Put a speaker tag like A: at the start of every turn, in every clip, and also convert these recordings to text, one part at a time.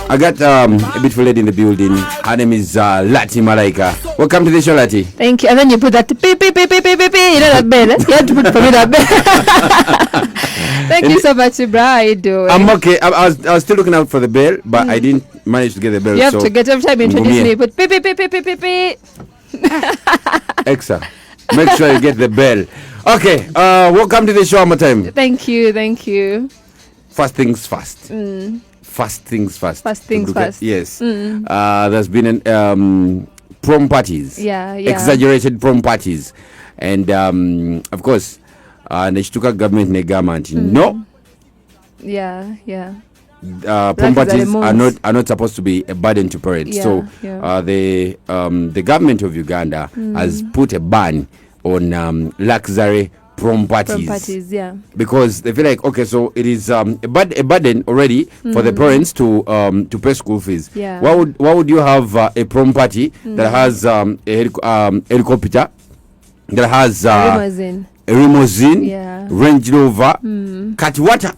A: I got a beautiful lady in the building. Her name is Lati Malaika. Welcome to the show, Lati.
B: Thank you. And then you put that beep, beep, beep, beep, beep, beep, you know that bell. You have to put for me that bell. Thank you so much, Ibra. How you doing?
A: I'm okay. I was still looking out for the bell, but I didn't manage to get the bell.
B: You have to get every time you introduce me, put beep, beep, beep, beep, beep, beep, beep.
A: Excellent. Make sure you get the bell. Okay. Welcome to the show one more time.
B: Thank you. Thank you.
A: First things first. First things first.
B: First things first.
A: Yes. There's been prom parties.
B: Yeah.
A: Exaggerated prom parties. And of course, Neshtuka government negama no.
B: Yeah.
A: Prom parties are not supposed to be a burden to parents. The government of Uganda has put a ban on luxury prom parties, because they feel like, okay, so it is a burden already for the parents to pay school fees. Why would you have a prom party that has a helicopter, that has a limousine, Range Rover, cat water?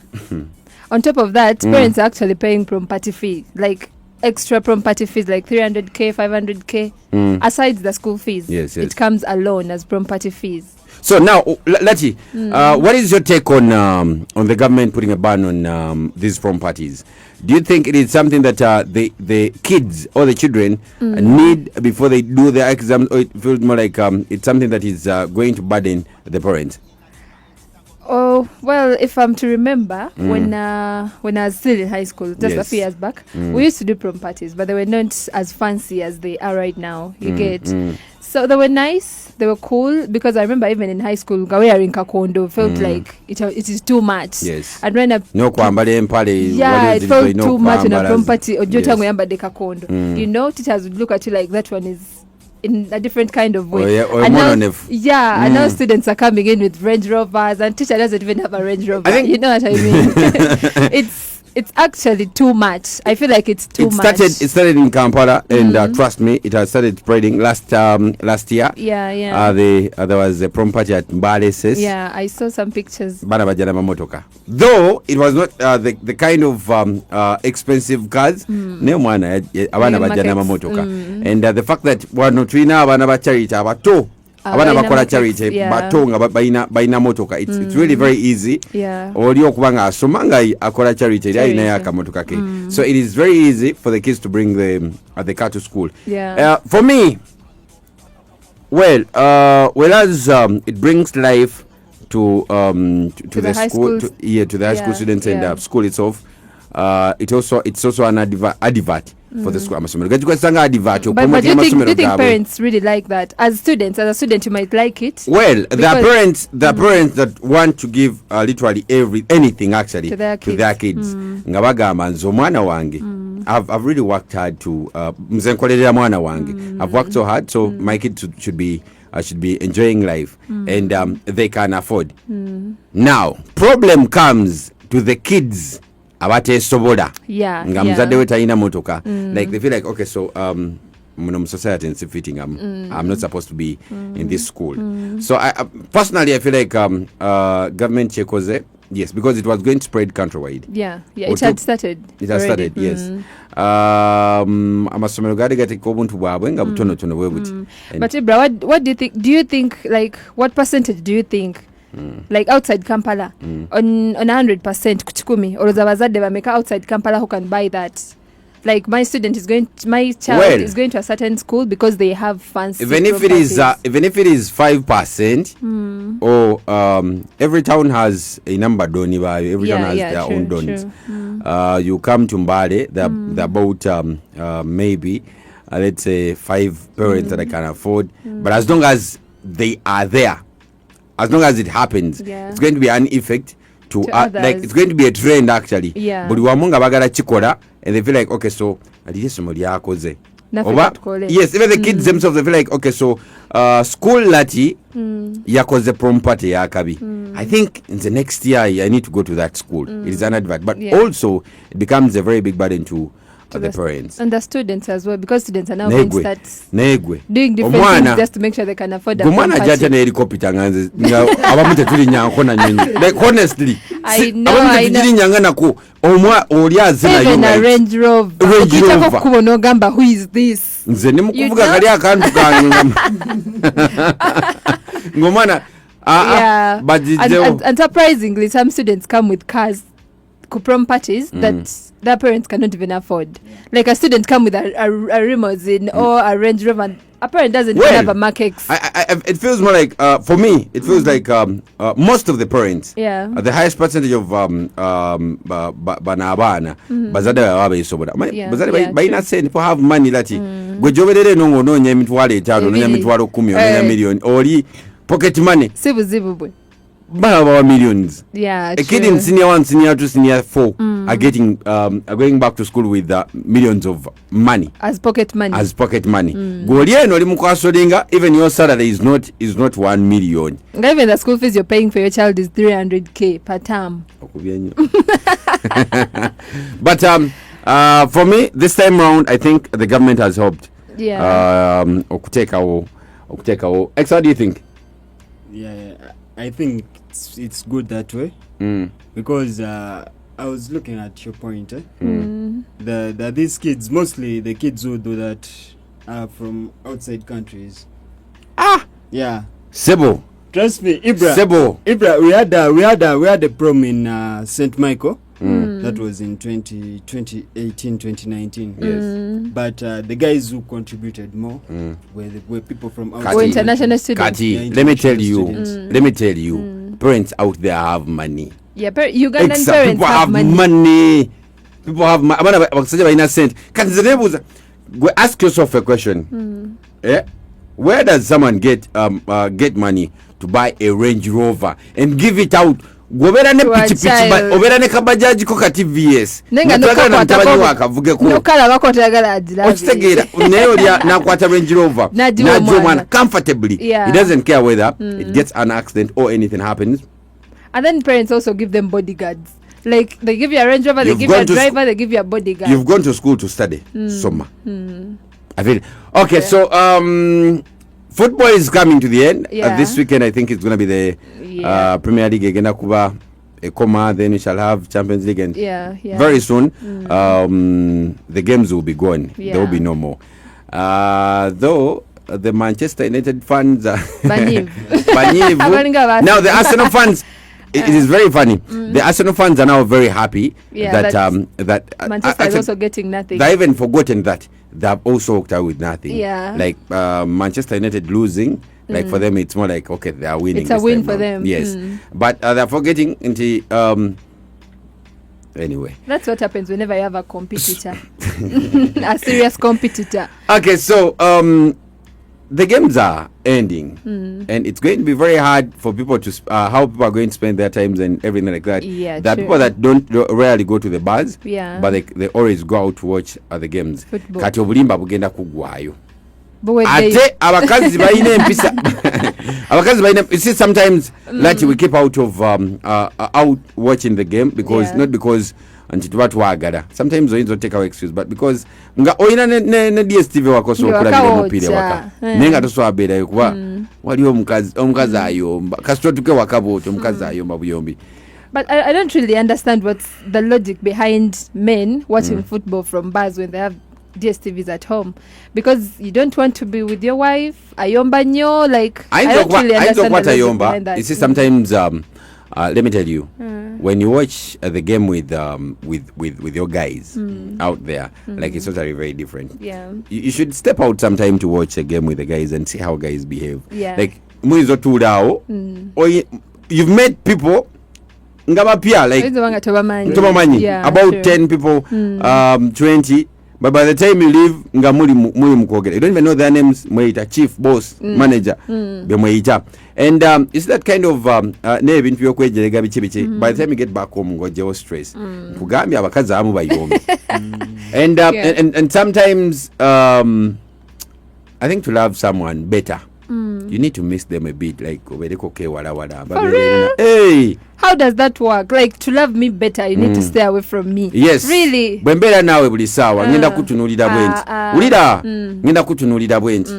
B: On top of that, parents are actually paying prom party fee, like extra prom party fees, like 300k, 500k, aside the school fees.
A: Yes.
B: It comes alone as prom party fees.
A: So now, Lati, what is your take on the government putting a ban on these prom parties? Do you think it is something that the kids or the children need before they do their exams, or it feels more like it's something that is going to burden the parents?
B: Oh, well, if I'm to remember, when I was still in high school, just a few years back, we used to do prom parties, but they were not as fancy as they are right now. You get? So they were nice, they were cool, because I remember even in high school, wearing kakondo felt like it is too much.
A: Yes.
B: And when
A: it felt
B: too much in a prom party, or kakondo. You know, teachers would look at you like that one is in a different kind of way. And now students are coming in with Range Rovers, and teacher doesn't even have a Range Rover. You know what I mean? It's actually too much. I feel like it's too much. It started in Kampala, and trust me, it has started spreading last year. There was a prom party at Mbale. Yeah, I saw some pictures.
A: Though it was not the kind of expensive cars. And the fact that wanotrina abana ba charity abato abana bakola charity bato nga bayina motoka, it's really very easy. Oli okubanga asomanga akola charity alina yaka motoka ke. So it is very easy for the kids to bring the car to school. For me, whereas it brings life to the school, to the high school students and school itself, it's also an advert for the school. But
B: do you think parents really like that? As a student, you might like it.
A: Well, there are parents that want to give literally anything actually to their kids. I've really worked hard to I've worked so hard, so my kids should be enjoying life, and they can afford. Now, problem comes to the kids abate sobola nga muzadde we talina motoka, like they feel like, okay, so society is fitting, I'm not supposed to be in this school. So I personally I feel like government chekoze, yes, because it was going to spread countrywide.
B: It had started,
A: yes. Amasomero gari gateka obuntu bwabwe nga butonotono bwe buti.
B: But Ibra, what do you think, like what percentage do you think, like outside Kampala, on 100% kuchikumi oloza bazadde bameka outside Kampala who can buy that? Like my child is going to a certain school because they have fancy.
A: Even if it is 5%, or every town has a number doni. Every town has their own donis. You come to Mbale, they're about maybe let's say 5 parents that I can afford. But as long as they are there, as long as it happens, it's going to be an effect to like it's going to be a trend actually. But wamunga bagala chikola, and they feel like, okay, so yes, even the kids themselves, they feel like, okay, so school Lati yakoze prom party yakabi. I think in the next year I need to go to that school. It is an advert, but also it becomes a very big burden to the parents
B: and the students as well, because students are now going to start doing different things just to make sure they can afford a
A: Gumana jaja na helicopter nganze abamu tetuli nyanko na nyonyi, like honestly
B: I know
A: tetuli nyanga nako omwa oli azina
B: even a Range Rover ukitaka kubona ogamba who is this
A: nze ni mukuvuga kali akantu kanga ngomana
B: yeah. But and surprisingly some students come with cars prom parties that their parents cannot even afford. Like a student come with a limousine or a Range Rover, and a parent doesn't even have a Mark X.
A: It feels more like for me it feels like most of the parents, the highest percentage of banabana bazada wabe isoboda bazada baina send for have money lati gwejoberere nongo nonya emitwalo 5 nonya emitwalo 10 nonya million oli pocket money
B: sibuzibubwe
A: Baba millions.
B: Yeah,
A: a kid in senior 1, senior 2, senior 4 are getting are going back to school with millions of money
B: as pocket money.
A: Golieno limukasolinga, even your salary is not 1 million.
B: Even the school fees you're paying for your child is 300k per term.
A: But for me this time round I think the government has helped.
B: Yeah.
A: Okuteka. X, what do you think?
C: Yeah, I think it's good that way because I was looking at your point. These kids, mostly the kids who do that are from outside countries. Yeah.
A: Sebo.
C: Trust me, Ibra.
A: Sebo.
C: Ibra, we had a prom in St. Michael. That was in 2018, 2019.
A: Yes.
C: But the guys who contributed more were people from outside.
B: Or international students.
A: Let me tell you, parents out there have money.
B: Yeah, Ugandan parents
A: people have money. People have money. Ask yourself a question. Where does someone get money to buy a Range Rover and give it out? Gobera ne pichipichi ba obera ne kabajaji ko ka TVS
B: nenga
A: akavuge ko
B: nokala bakotagala adila
A: okitegera neyo lya nakwata Range Rover najjo mwana comfortably. He doesn't care whether it gets an accident or anything happens.
B: And then parents also give them bodyguards. Like they give you a Range Rover, they give you a driver, they give you a bodyguard.
A: You've gone to school to study summer. I feel okay. So football is coming to the end. This weekend I think it's going to be the Premier League agenda kuba ekoma, then we shall have Champions League and very soon the games will be gone. There will be no more. Though the Manchester United fans are now the Arsenal fans it is very funny. The Arsenal fans are now very happy that
B: Manchester is also getting nothing.
A: They've even forgotten that they have also walked out with nothing. Like Manchester United losing, like for them it's more like okay, they are winning.
B: It's a win for them.
A: Yes, but they're forgetting into anyway. That's
B: what happens whenever you have a competitor, a serious competitor.
A: Okay, so the games are ending and it's going to be very hard for people to how people are going to spend their times and everything like that. There are people that don't rarely go to the bars, but they always go out to watch the games. Kati obulimba bugenda kugwayo. Ate abakazi bayine empisa. Abakazi bayine, you see sometimes like we keep out of out watching the game because not because antitwatwagala sometimes oyinza take our excuse but because nga oyina ne DSTV wakoso okulabira mupira waka nenga toswabera kuba wali omukazi ayomba kasito tuke wakaboto omukazi ayomba buyombi.
B: But I don't really understand what's the logic behind men watching football from bars when they have DSTVs at home, because you don't want to be with your wife ayomba nyo, like I don't really understand what ayomba.
A: You see sometimes let me tell you, when you watch the game with your guys out there, like it's totally very different. You should step out sometime to watch a game with the guys and see how guys behave. Like muizo tulao or you've met people ngabapia like about 10 people 20, but by the time you leave nga muri mukogera, you don't even know their names. Mweita chief, boss, manager bemweita. And it's that kind of nebe into your kwejerega bichibichi. By the time you get back home ngoje stress kugambi abakazi amu bayombi. And sometimes I think to love someone better you need to miss them a bit, like obereko ke wala
B: For real?
A: Hey,
B: how does that work? Like, to love me better, you need to stay away from me.
A: Yes.
B: Really?
A: Bwembera nawe buli sawa ngenda kutunulira bwenti. Ulira ngenda kutunulira bwenti.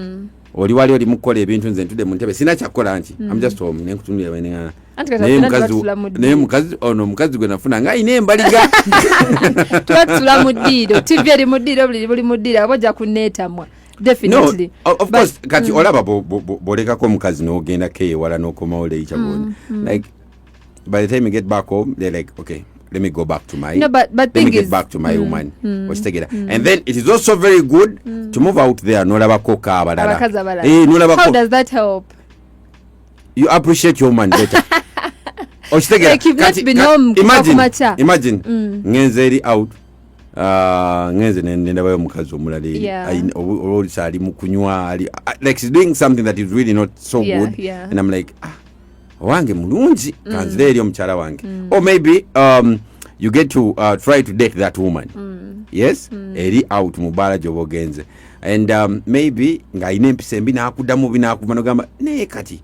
A: Oli wali oli mukola ebintu nze ntude mu ntebe sina kyakola nti I'm just home ne kutunulira wene. Naye mukazi gwe nafuna nga ine embaliga.
B: Twatula mu ddiiro. TV eri mu ddiiro buli mu ddiiro abajja kuneetamwa. Definitely.
A: No, of course kati olaba bolekako omukazi n'ogenda ke wala n'okomawo leita bwoni. Like by the time you get back home they're like, okay, let me go back to my get back to my woman. And then it is also very good to move out there n'olabako k'abalala.
B: How does that help?
A: You appreciate your woman better.
B: Like you've not been home.
A: Imagine ngenze eri out ngenze nendabayo mukazi omulala olisa ali mukunywa like she's doing something that is really not so good, and I'm like wange mulungi kanzira eri omukyala wange. Or maybe you get to try to date that woman. Yes, eri out mubala gyobogenze, and maybe ngaine empisa embi nakuddamu binakuva nogamba naye kati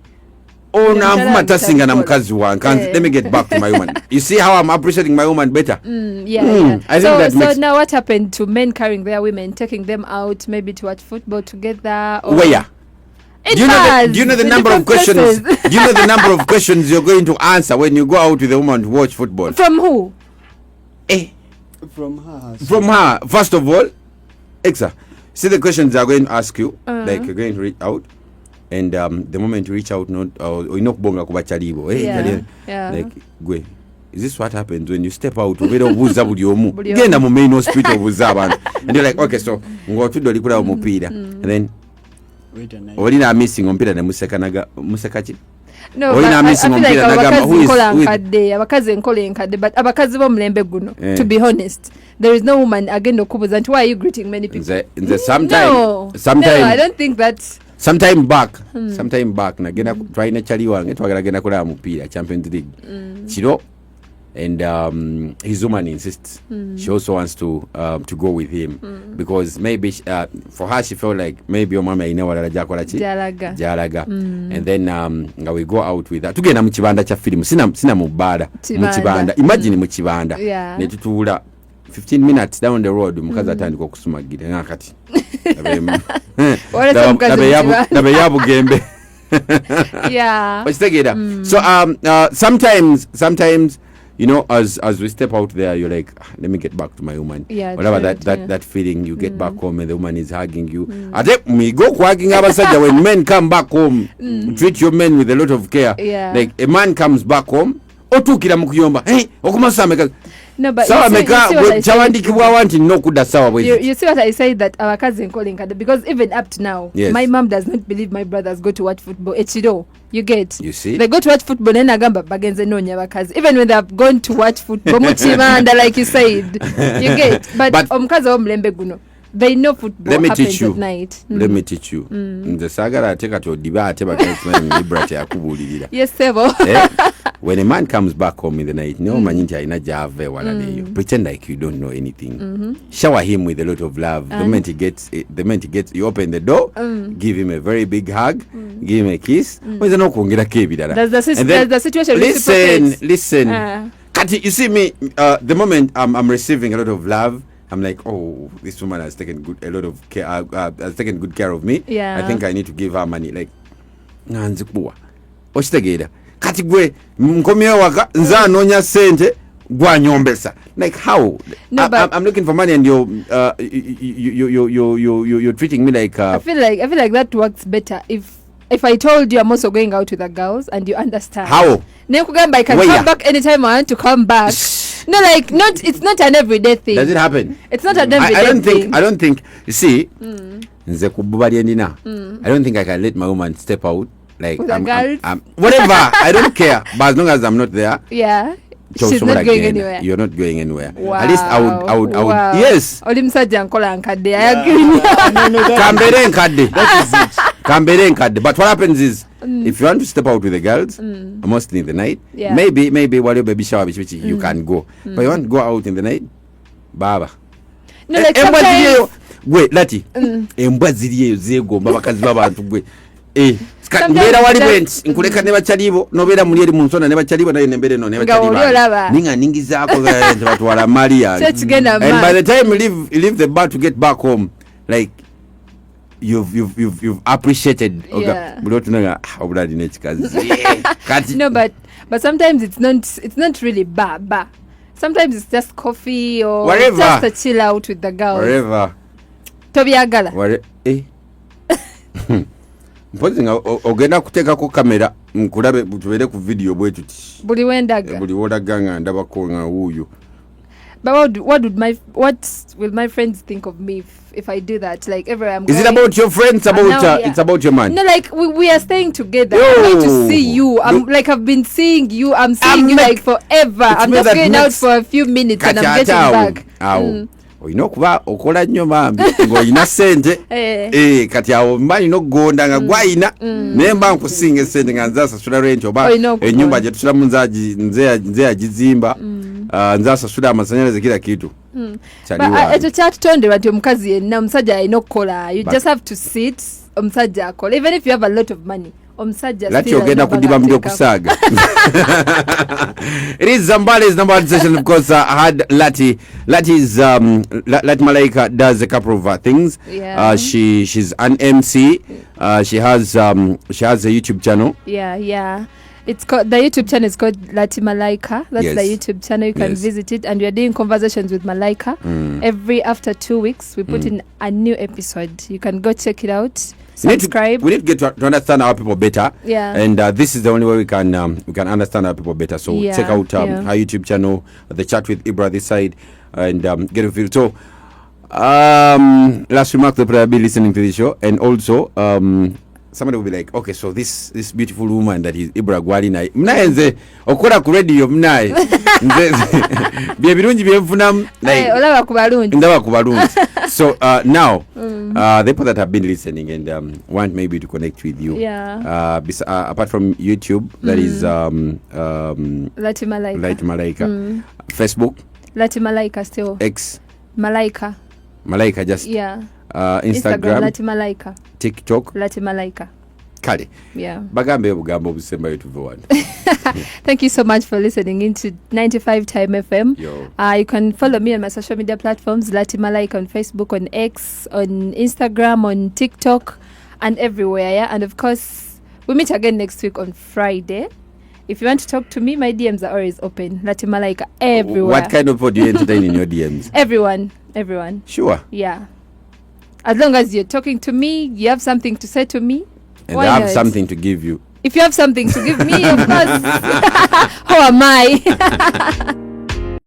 A: navuma tasinga na mukazi wange. Let me get back to my woman. You see how I'm appreciating my woman better? I think
B: so now what happened to men carrying their women, taking them out maybe to watch football together? Or
A: where? Do you know the number of questions? Do you know the number of questions you're going to answer when you go out with a woman to watch football?
B: From who?
C: From her.
A: From her. First of all, Exa, see the questions they're going to ask you. Like you're going to reach out. And the moment you reach out, inokubonga kubachalibo. Like, gwe, is this what happens when you step out? Obuza buli omu. Genda mu main hospital obuza abantu. And you're like, okay, so ngotudde olikula omupira. And then olina missing ompira ne musekachi.
B: No, I feel like abakazi enkola enkadde, but abakazi bomulembe guno, to be honest, there is no woman agenda okubuza nti why are you greeting many people?
A: No,
B: I don't think that's
A: sometime back nagenda twalina chali wange twagala genda kulaba mupiira Champions League kiro, and his woman insists she also wants to go with him because maybe for her she felt like maybe mama ine walala jakola chi jalaga and then we go out with her tugenda mu kibanda kya film sina mubala mu kibanda, imagine mu kibanda ne tutula 15 minutes down the road mukazi atandika okusumagira ngakati nabe yabugembe. So sometimes you know, as we step out there, you're like, let me get back to my woman. Whatever that feeling, you get back home and the woman is hugging you. I think we go hugging abasajja when men come back home. Treat your men with a lot of care. Like a man comes back home, otukira mukuyomba. Hey, okumasameka.
B: No, but
A: you
B: see what I say, that our cousin calling because even up to now, my mom does not believe my brothers go to watch football. Echido, you get.
A: You see,
B: they go to watch football. Then agamba bagenze no nyabakazi. Even when they have gone to watch football, muchimanda like you said, you get. But omkazi omlembe guno. They know football happens at night.
A: Let me teach you. The sagara ateka to dibate bakatwa liberate yakubulirira.
B: Yes, Sebo.
A: When a man comes back home in the night, no manyinja ina jave wala leyo. Pretend like you don't know anything. Shower him with a lot of love. The moment he gets, you open the door, give him a very big hug, give him a kiss. Does
B: the situation
A: listen. Kati, you see me, the moment I'm receiving a lot of love, I'm like, oh, this woman has taken a lot of care, has taken good care of me. I think I need to give her money. Like, nanzikuwa. Ochitegeda. Kati gwe mkomyo waka nza nonya sente gwa nyombesa. Like how? No, I'm looking for money and you're treating me like I feel
B: like that works better if I told you I'm also going out with the girls and you understand.
A: How?
B: I can come back anytime I want to come back. No, like it's not an everyday thing.
A: Does it happen?
B: It's not an everyday thing.
A: I don't think. You see, nze kububali endina. I don't think I can let my woman step out. Like I'm whatever. I don't care. But as long as I'm not there.
B: Yeah. She's not going anywhere.
A: You're not going anywhere. Wow. At least I would. Yes.
B: Oli musajja nkola nkadde. I agree.
A: Kambere nkadde. That is it. Kambere nkadde. But what happens is, if you want to step out with the girls, mostly in the night, maybe while your baby shower, you can go. But you want to go out in the night, baba.
B: No, like sometimes.
A: Wait, Lati. Embwa ziriyo zegomba bakazi babantu gwe. mbeera wali bwenti nkuleka ne bakyalibo nobeera muli eri mu nsonda ne bakyalibo naye nembeera eno ne bakyalibo ninga ningizaako batwala mali yange. And by the time you leave the bar to get back home, like you've appreciated buli otunanga obulali n'ekikazi kati.
B: No, but sometimes it's not really bar. Sometimes it's just coffee or
A: whatever,
B: just a chill out with the girls.
A: Whatever.
B: Tobyagala.
A: Mpozi nga ogenda kuteekako kamera nkulabe tubeere ku video bwe tuti
B: buli wendaga
A: buli wodaga nga ndabako nga wuuyo.
B: But what will my friends think of me if I do that? Like everywhere I'm going.
A: Is it about your friends? It's about your man?
B: No, like we are staying together. I'm going to see you. I've been seeing you. I'm seeing you like forever. I'm just going out for a few minutes and I'm getting back.
A: Olina okuba okola nnyo mambi ng'olina ssente kati awo mba alina okugonda nga gwayina naye mba nkusinga essente nga nze asasula rent oba ennyumba gye tusulamu nze yagizimba nze asasula amasanyalaze kila kitu
B: ekyo kyatutonderwa nti omukazi yenna omusajja alina okukola. You just have to sit omusajja akola even if you have a lot of money.
A: Lati ogenda kudiba mu byokusaaga. It is Zambale's number one session. Of course, I had Lati. Lati Malaika does a couple of things.
B: Yeah.
A: She's an MC. She has a YouTube channel.
B: Yeah. It's called, the YouTube channel is called Lati Malaika. That's the YouTube channel. You can visit it, and we are doing conversations with Malaika every after 2 weeks. We put in a new episode. You can go check it out. Subscribe.
A: We need to get to understand our people better.
B: Yeah.
A: And this is the only way we can understand our people better. So check out our YouTube channel, the chat with Ibra this side, and get a feel. So last remark, the player be listening to the show, and also somebody will be like, okay, so this beautiful woman that is Ibra Gwali naye mnaye nze okola ku radio mnaye nze bye birungi byenfunamu like
B: olaba ku balungi
A: ndaba ku balungi. So now the people that have been listening and want maybe to connect with you, apart from YouTube, that is
B: Lati
A: Malaika. Facebook
B: Lati Malaika, still
A: X
B: Malaika
A: just
B: Instagram Lati Malaika,
A: TikTok
B: Lati Malaika.
A: Kale bagambe obugambo obusembayo tuve wano.
B: Thank you so much for listening into 95 Time FM. You can follow me on my social media platforms, Lati Malaika, on Facebook, on X, on Instagram, on TikTok, and everywhere. And of course, we meet again next week on Friday. If you want to talk to me, my DMs are always open. Lati Malaika everywhere.
A: What kind of people do you entertain in your DMs?
B: Everyone.
A: Sure.
B: Yeah. As long as you're talking to me, you have something to say to me.
A: And I have something to give you.
B: If you have something to give me, of course. Who am I?